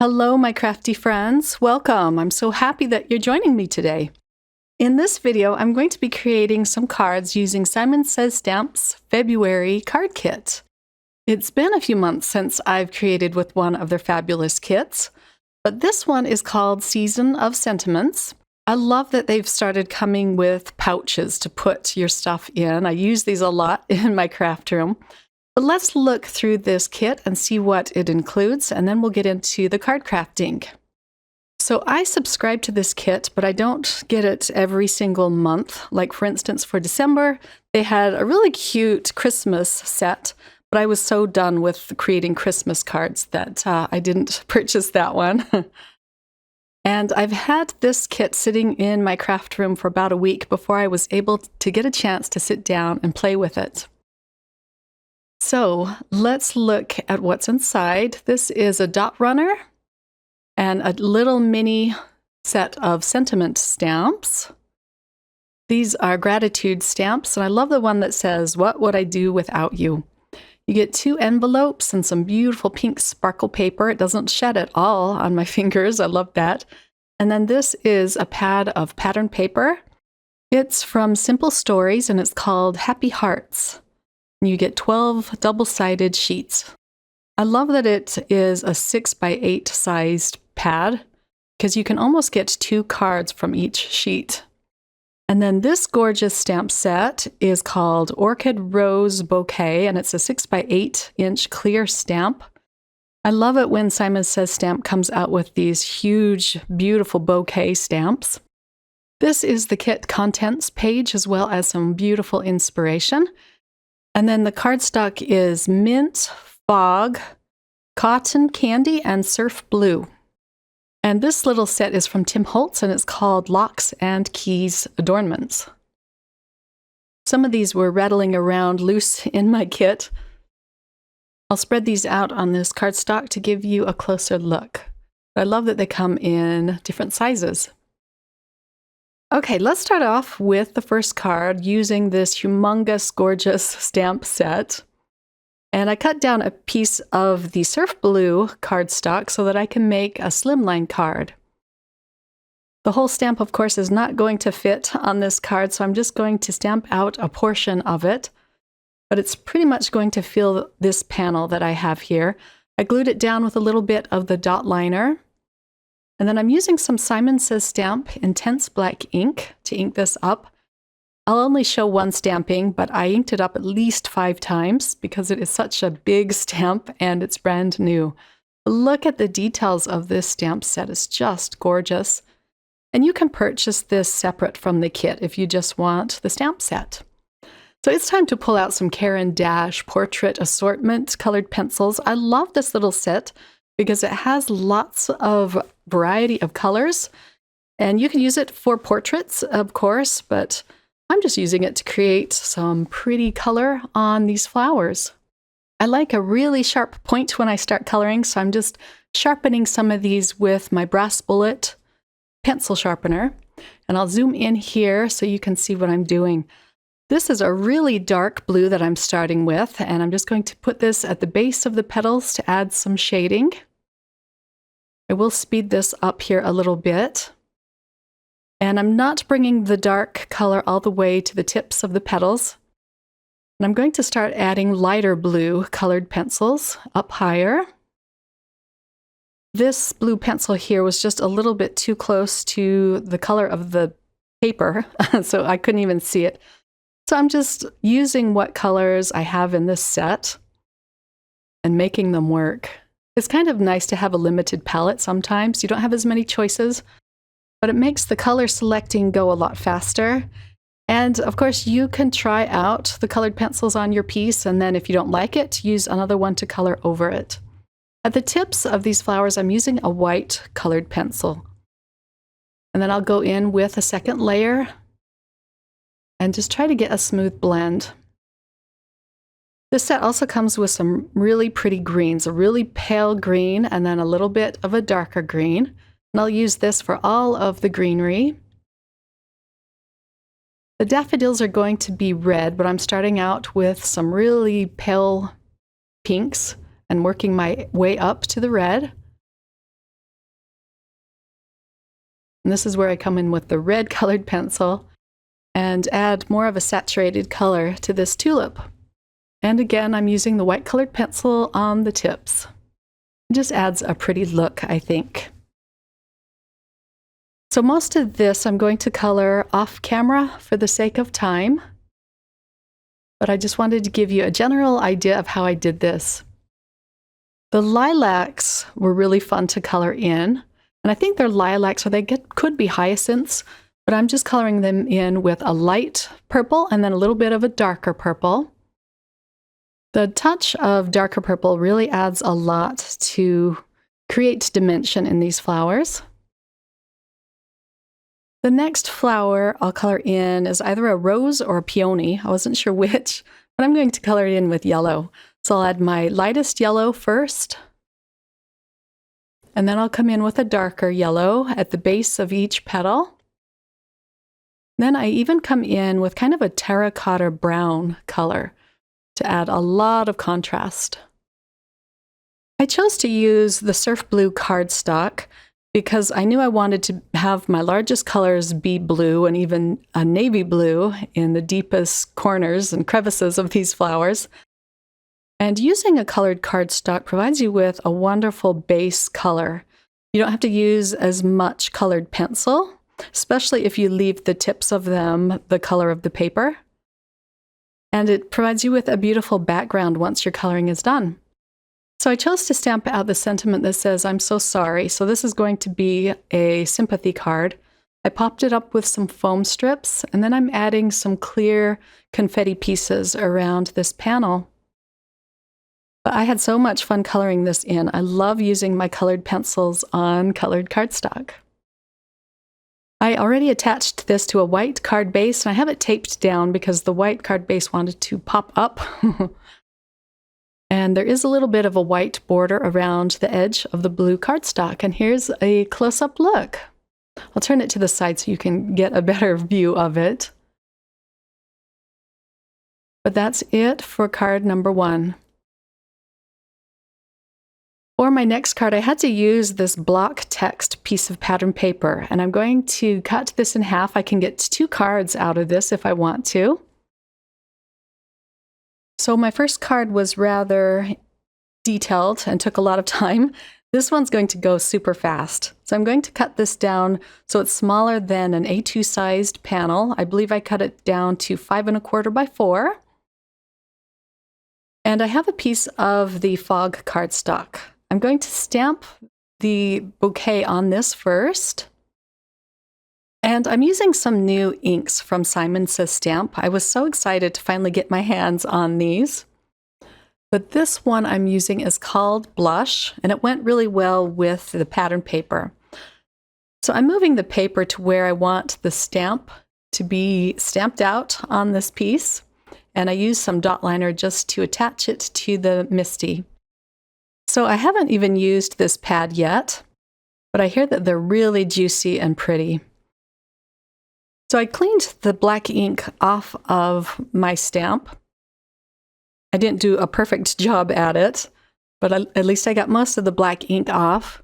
Hello, my crafty friends. Welcome. I'm so happy that you're joining me today. In this video, I'm going to be creating some cards using Simon Says Stamps February card kit. It's been a few months since I've created with one of their fabulous kits, but this one is called Season of Sentiments. I love that they've started coming with pouches to put your stuff in. I use these a lot in my craft room. But let's look through this kit and see what it includes, and then we'll get into the card crafting. So I subscribe to this kit, but I don't get it every single month. Like for instance, for December, they had a really cute Christmas set, but I was so done with creating Christmas cards that I didn't purchase that one. And I've had this kit sitting in my craft room for about a week before I was able to get a chance to sit down and play with it. So let's look at what's inside. This is a dot runner and a little mini set of sentiment stamps. These are gratitude stamps, and I love the one that says, "What would I do without you?" You get 2 envelopes and some beautiful pink sparkle paper. It doesn't shed at all on my fingers. I love that. And then this is a pad of pattern paper. It's from Simple Stories, and it's called Happy Hearts. You get 12 double-sided sheets. I love that it is a 6x8 sized pad because you can almost get 2 cards from each sheet. And then this gorgeous stamp set is called Orchid Rose Bouquet, and it's a 6x8-inch clear stamp. I love it when Simon Says Stamp comes out with these huge, beautiful bouquet stamps. This is the kit contents page as well as some beautiful inspiration. And then the cardstock is mint, fog, cotton candy, and surf blue. And this little set is from Tim Holtz, and it's called Locks and Keys Adornments. Some of these were rattling around loose in my kit. I'll spread these out on this cardstock to give you a closer look. I love that they come in different sizes. Okay, let's start off with the first card using this humongous, gorgeous stamp set. And I cut down a piece of the surf blue cardstock so that I can make a slimline card. The whole stamp, of course, is not going to fit on this card, so I'm just going to stamp out a portion of it. But it's pretty much going to fill this panel that I have here. I glued it down with a little bit of the dot liner. And then I'm using some Simon Says Stamp Intense Black ink to ink this up. I'll only show one stamping, but I inked it up at least 5 times because it is such a big stamp and it's brand new. Look at the details of this stamp set. It's just gorgeous. And you can purchase this separate from the kit if you just want the stamp set. So it's time to pull out some Caran d'Ache Portrait Assortment colored pencils. I love this little set because it has lots of variety of colors, and you can use it for portraits, of course, but I'm just using it to create some pretty color on these flowers. I like a really sharp point when I start coloring, so I'm just sharpening some of these with my brass bullet pencil sharpener, and I'll zoom in here so you can see what I'm doing. This is a really dark blue that I'm starting with, and I'm just going to put this at the base of the petals to add some shading. I will speed this up here a little bit. And I'm not bringing the dark color all the way to the tips of the petals. And I'm going to start adding lighter blue colored pencils up higher. This blue pencil here was just a little bit too close to the color of the paper, so I couldn't even see it. So I'm just using what colors I have in this set and making them work. It's kind of nice to have a limited palette sometimes. You don't have as many choices, but it makes the color selecting go a lot faster. And of course, you can try out the colored pencils on your piece, and then if you don't like it, use another one to color over it. At the tips of these flowers, I'm using a white colored pencil. And then I'll go in with a second layer and just try to get a smooth blend. This set also comes with some really pretty greens, a really pale green and then a little bit of a darker green. And I'll use this for all of the greenery. The daffodils are going to be red, but I'm starting out with some really pale pinks and working my way up to the red. And this is where I come in with the red colored pencil and add more of a saturated color to this tulip. And again, I'm using the white colored pencil on the tips. It just adds a pretty look, I think. So most of this I'm going to color off camera for the sake of time, but I just wanted to give you a general idea of how I did this. The lilacs were really fun to color in, and I think they're lilacs, or could be hyacinths, but I'm just coloring them in with a light purple and then a little bit of a darker purple. The touch of darker purple really adds a lot to create dimension in these flowers. The next flower I'll color in is either a rose or a peony. I wasn't sure which, but I'm going to color it in with yellow. So I'll add my lightest yellow first, and then I'll come in with a darker yellow at the base of each petal. Then I even come in with kind of a terracotta brown color to add a lot of contrast. I chose to use the surf blue cardstock because I knew I wanted to have my largest colors be blue and even a navy blue in the deepest corners and crevices of these flowers. And using a colored cardstock provides you with a wonderful base color. You don't have to use as much colored pencil, especially if you leave the tips of them the color of the paper. And it provides you with a beautiful background once your coloring is done. So I chose to stamp out the sentiment that says, "I'm so sorry." So this is going to be a sympathy card. I popped it up with some foam strips, and then I'm adding some clear confetti pieces around this panel. But I had so much fun coloring this in. I love using my colored pencils on colored cardstock. I already attached this to a white card base, and I have it taped down because the white card base wanted to pop up. And there is a little bit of a white border around the edge of the blue cardstock. And here's a close-up look. I'll turn it to the side so you can get a better view of it. But that's it for card number 1. For my next card, I had to use this block text piece of pattern paper, and I'm going to cut this in half. I can get 2 cards out of this if I want to. So my first card was rather detailed and took a lot of time. This one's going to go super fast. So I'm going to cut this down so it's smaller than an A2 sized panel. I believe I cut it down to 5 1/4 by 4. And I have a piece of the fog cardstock. I'm going to stamp the bouquet on this first. And I'm using some new inks from Simon Says Stamp. I was so excited to finally get my hands on these. But this one I'm using is called Blush, and it went really well with the pattern paper. So I'm moving the paper to where I want the stamp to be stamped out on this piece. And I used some dot liner just to attach it to the Misty. So I haven't even used this pad yet, but I hear that they're really juicy and pretty. So I cleaned the black ink off of my stamp. I didn't do a perfect job at it, but at least I got most of the black ink off.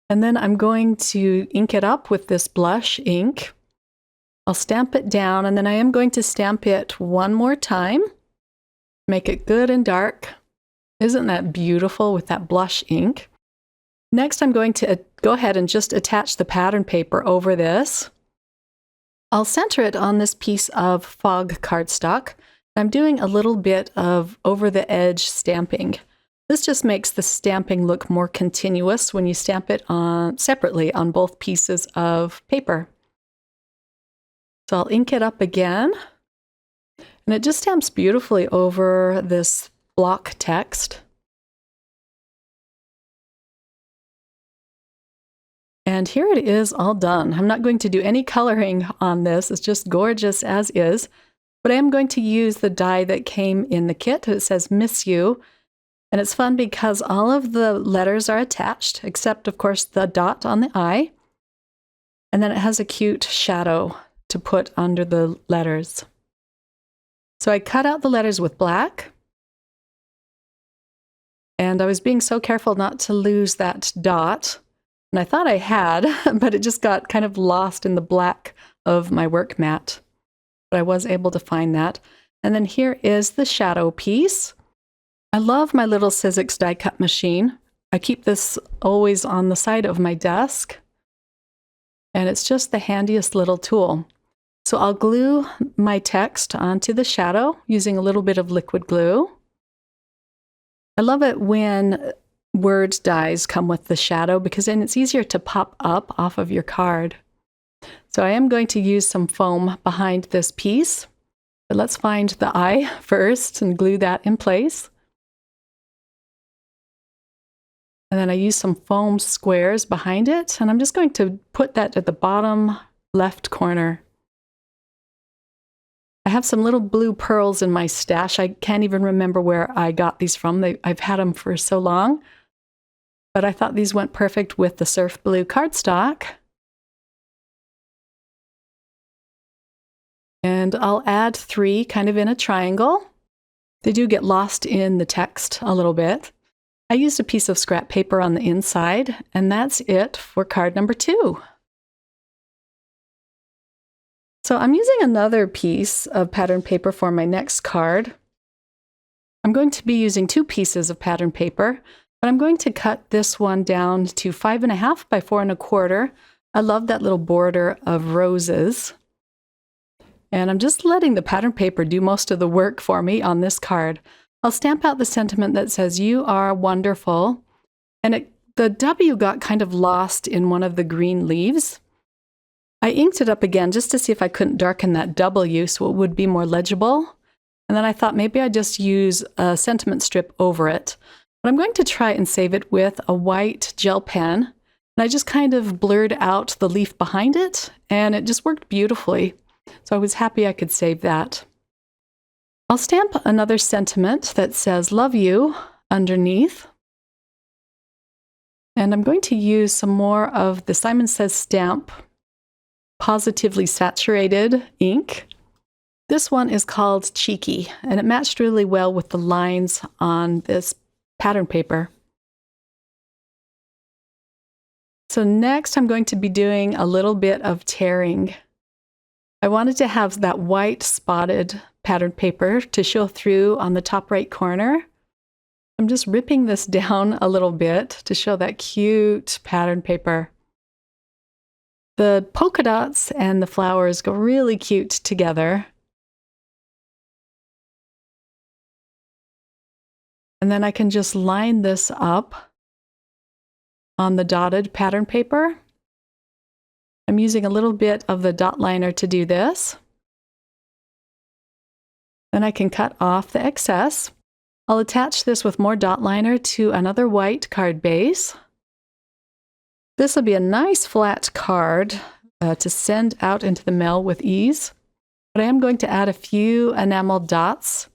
And then I'm going to ink it up with this blush ink. I'll stamp it down, and then I am going to stamp it one more time. Make it good and dark. Isn't that beautiful with that blush ink? Next, I'm going to go ahead and just attach the pattern paper over this. I'll center it on this piece of fog cardstock. I'm doing a little bit of over-the-edge stamping. This just makes the stamping look more continuous when you stamp it on separately on both pieces of paper. So I'll ink it up again, and it just stamps beautifully over this block text. And here it is all done. I'm not going to do any coloring on this. It's just gorgeous as is. But I am going to use the die that came in the kit. It says Miss You. And it's fun because all of the letters are attached, except, of course, the dot on the I. And then it has a cute shadow to put under the letters. So I cut out the letters with black. And I was being so careful not to lose that dot. And I thought I had, but it just got kind of lost in the black of my work mat. But I was able to find that. And then here is the shadow piece. I love my little Sizzix die cut machine. I keep this always on the side of my desk. And it's just the handiest little tool. So I'll glue my text onto the shadow using a little bit of liquid glue. I love it when word dies come with the shadow because then it's easier to pop up off of your card. So I am going to use some foam behind this piece. But let's find the eye first and glue that in place. And then I use some foam squares behind it, and I'm just going to put that at the bottom left corner. I have some little blue pearls in my stash. I can't even remember where I got these from. I've had them for so long. But I thought these went perfect with the surf blue cardstock. And I'll add 3 kind of in a triangle. They do get lost in the text a little bit. I used a piece of scrap paper on the inside, and that's it for card number 2. So I'm using another piece of pattern paper for my next card. I'm going to be using 2 pieces of pattern paper, but I'm going to cut this one down to 5.5 by 4.25. I love that little border of roses. And I'm just letting the pattern paper do most of the work for me on this card. I'll stamp out the sentiment that says, "You are wonderful." And the W got kind of lost in one of the green leaves. I inked it up again just to see if I couldn't darken that W so it would be more legible. And then I thought maybe I'd just use a sentiment strip over it. But I'm going to try and save it with a white gel pen. And I just kind of blurred out the leaf behind it, and it just worked beautifully. So I was happy I could save that. I'll stamp another sentiment that says "Love you" underneath. And I'm going to use some more of the Simon Says Stamp Positively Saturated ink. This one is called Cheeky, and it matched really well with the lines on this pattern paper. So next I'm going to be doing a little bit of tearing. I wanted to have that white spotted pattern paper to show through on the top right corner. I'm just ripping this down a little bit to show that cute pattern paper. The polka dots and the flowers go really cute together. And then I can just line this up on the dotted pattern paper. I'm using a little bit of the dot liner to do this. Then I can cut off the excess. I'll attach this with more dot liner to another white card base. This will be a nice flat card to send out into the mail with ease. But I am going to add a few enamel dots.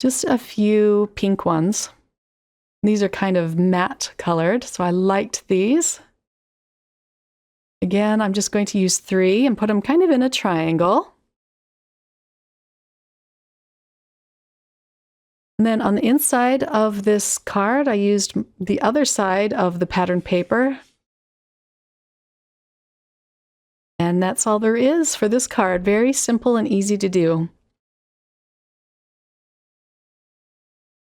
Just a few pink ones. These are kind of matte colored, so I liked these. Again, I'm just going to use 3 and put them kind of in a triangle. And then on the inside of this card, I used the other side of the pattern paper. And that's all there is for this card. Very simple and easy to do.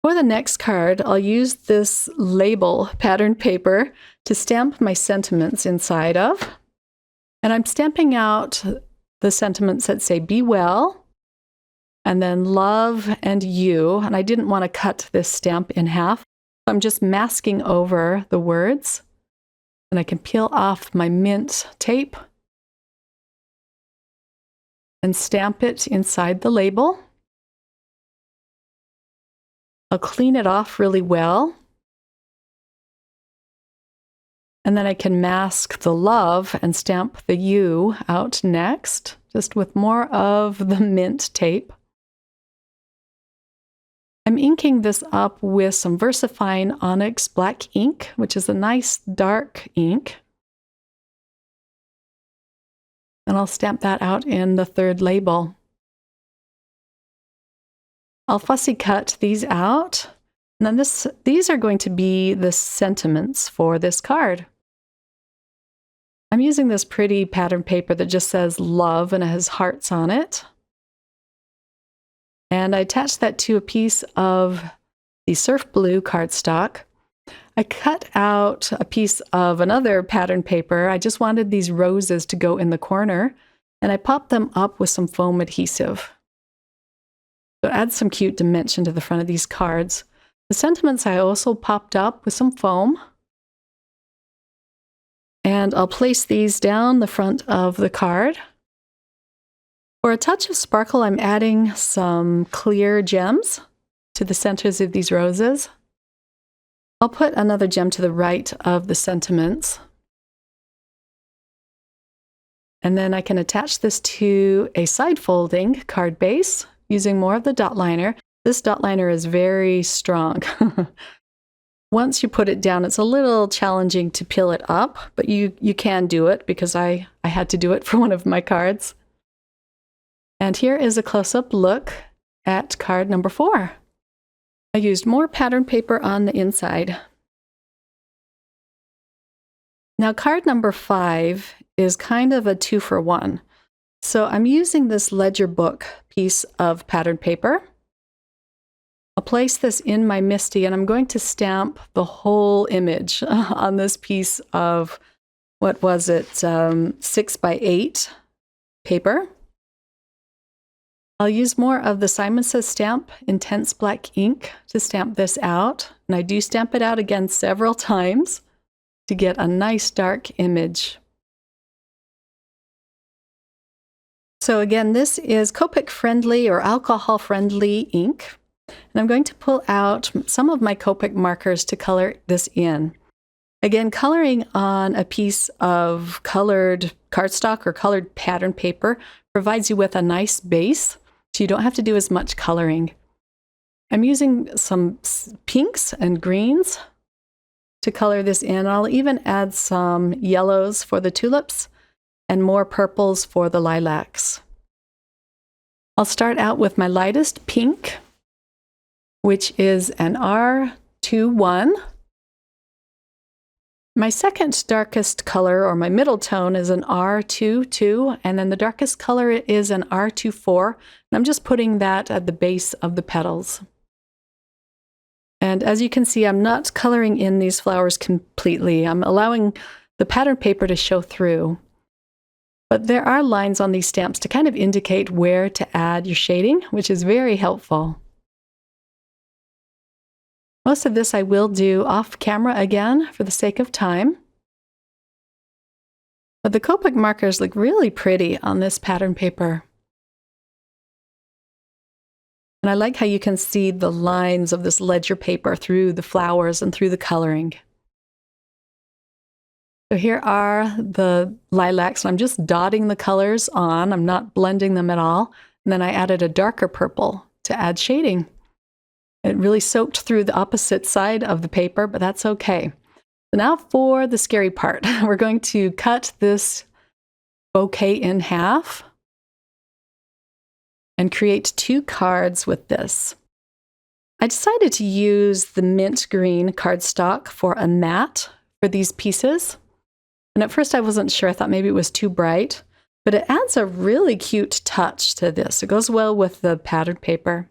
For the next card, I'll use this label pattern paper to stamp my sentiments inside of. And I'm stamping out the sentiments that say "Be well," and then "Love" and "You." And I didn't want to cut this stamp in half. I'm just masking over the words. And I can peel off my mint tape and stamp it inside the label. I'll clean it off really well. And then I can mask the "Love" and stamp the "You" out next, just with more of the mint tape. I'm inking this up with some VersaFine Onyx black ink, which is a nice dark ink. And I'll stamp that out in the third label. I'll fussy cut these out, And then these are going to be the sentiments for this card. I'm using this pretty pattern paper that just says love and it has hearts on it. And I attached that to a piece of the surf blue cardstock. I cut out a piece of another pattern paper. I just wanted these roses to go in the corner, and I popped them up with some foam adhesive. So it adds some cute dimension to the front of these cards. The sentiments I also popped up with some foam. And I'll place these down the front of the card. For a touch of sparkle, I'm adding some clear gems to the centers of these roses. I'll put another gem to the right of the sentiments. And then I can attach this to a side folding card base using more of the dot liner. This dot liner is very strong. Once you put it down, it's a little challenging to peel it up, but you can do it because I had to do it for one of my cards. And here is a close-up look at card number 4. I used more pattern paper on the inside. Now card number 5 is kind of a 2-for-1. So I'm using this ledger book piece of pattern paper. I'll place this in my MISTI and I'm going to stamp the whole image on this piece of, what was it, 6x8 paper. I'll use more of the Simon Says Stamp Intense Black ink to stamp this out, and I do stamp it out again several times to get a nice dark image. So again, this is Copic friendly or alcohol friendly ink. And I'm going to pull out some of my Copic markers to color this in. Again, coloring on a piece of colored cardstock or colored pattern paper provides you with a nice base, so you don't have to do as much coloring. I'm using some pinks and greens to color this in. I'll even add some yellows for the tulips and more purples for the lilacs. I'll start out with my lightest pink, which is an R21. My second darkest color, or my middle tone, is an R22, and then the darkest color is an R24, and I'm just putting that at the base of the petals. And as you can see, I'm not coloring in these flowers completely. I'm allowing the pattern paper to show through. But there are lines on these stamps to kind of indicate where to add your shading, which is very helpful. Most of this I will do off camera again for the sake of time. But the Copic markers look really pretty on this pattern paper. And I like how you can see the lines of this ledger paper through the flowers and through the coloring. So here are the lilacs, and I'm just dotting the colors on. I'm not blending them at all. And then I added a darker purple to add shading. It really soaked through the opposite side of the paper, but that's okay. So now for the scary part. We're going to cut this bouquet in half and create 2 cards with this. I decided to use the mint green cardstock for a mat for these pieces. And at first I wasn't sure. I thought maybe it was too bright, but it adds a really cute touch to this. It goes well with the pattern paper.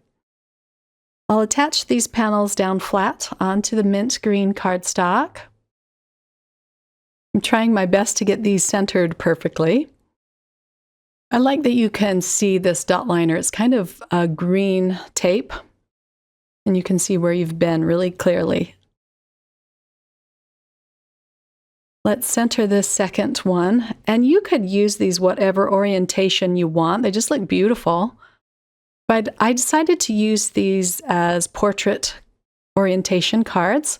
I'll attach these panels down flat onto the mint green cardstock. I'm trying my best to get these centered perfectly. I like that you can see this dot liner. It's kind of a green tape, and you can see where you've been really clearly. Let's center this second one, and you could use these whatever orientation you want. They just look beautiful. But I decided to use these as portrait orientation cards.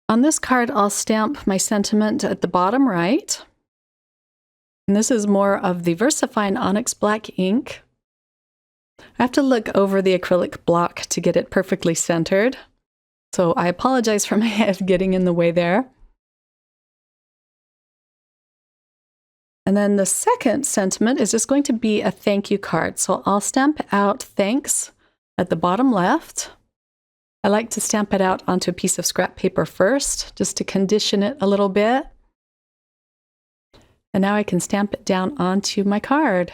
On this card, I'll stamp my sentiment at the bottom right. And this is more of the VersaFine Onyx Black ink. I have to look over the acrylic block to get it perfectly centered. So I apologize for my head getting in the way there. And then the second sentiment is just going to be a thank you card. So I'll stamp out thanks at the bottom left. I like to stamp it out onto a piece of scrap paper first, just to condition it a little bit. And now I can stamp it down onto my card.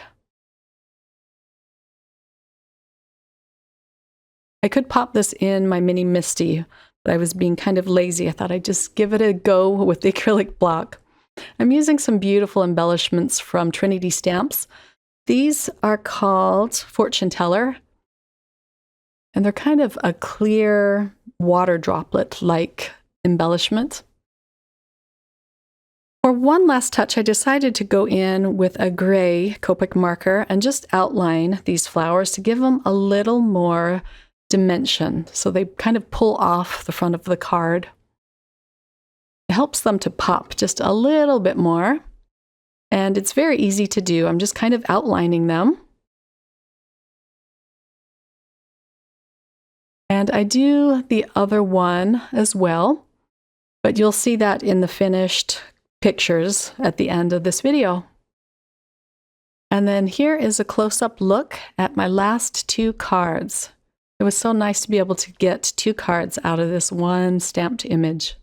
I could pop this in my mini Misty, but I was being kind of lazy. I thought I'd just give it a go with the acrylic block. I'm using some beautiful embellishments from Trinity Stamps. These are called Fortune Teller, and they're kind of a clear water droplet-like embellishment. For one last touch, I decided to go in with a gray Copic marker and just outline these flowers to give them a little more dimension, so they kind of pull off the front of the card. It helps them to pop just a little bit more, and it's very easy to do. I'm just kind of outlining them. And I do the other one as well, but you'll see that in the finished pictures at the end of this video. And then here is a close-up look at my last two cards. It was so nice to be able to get two cards out of this one stamped image.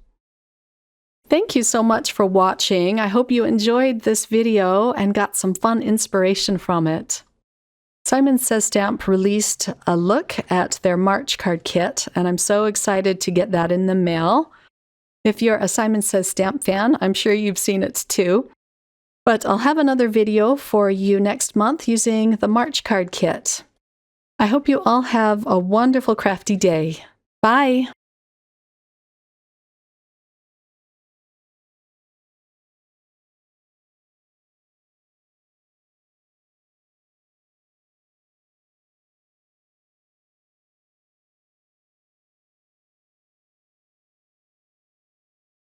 Thank you so much for watching. I hope you enjoyed this video and got some fun inspiration from it. Simon Says Stamp released a look at their March card kit, and I'm so excited to get that in the mail. If you're a Simon Says Stamp fan, I'm sure you've seen it too. But I'll have another video for you next month using the March card kit. I hope you all have a wonderful crafty day. Bye!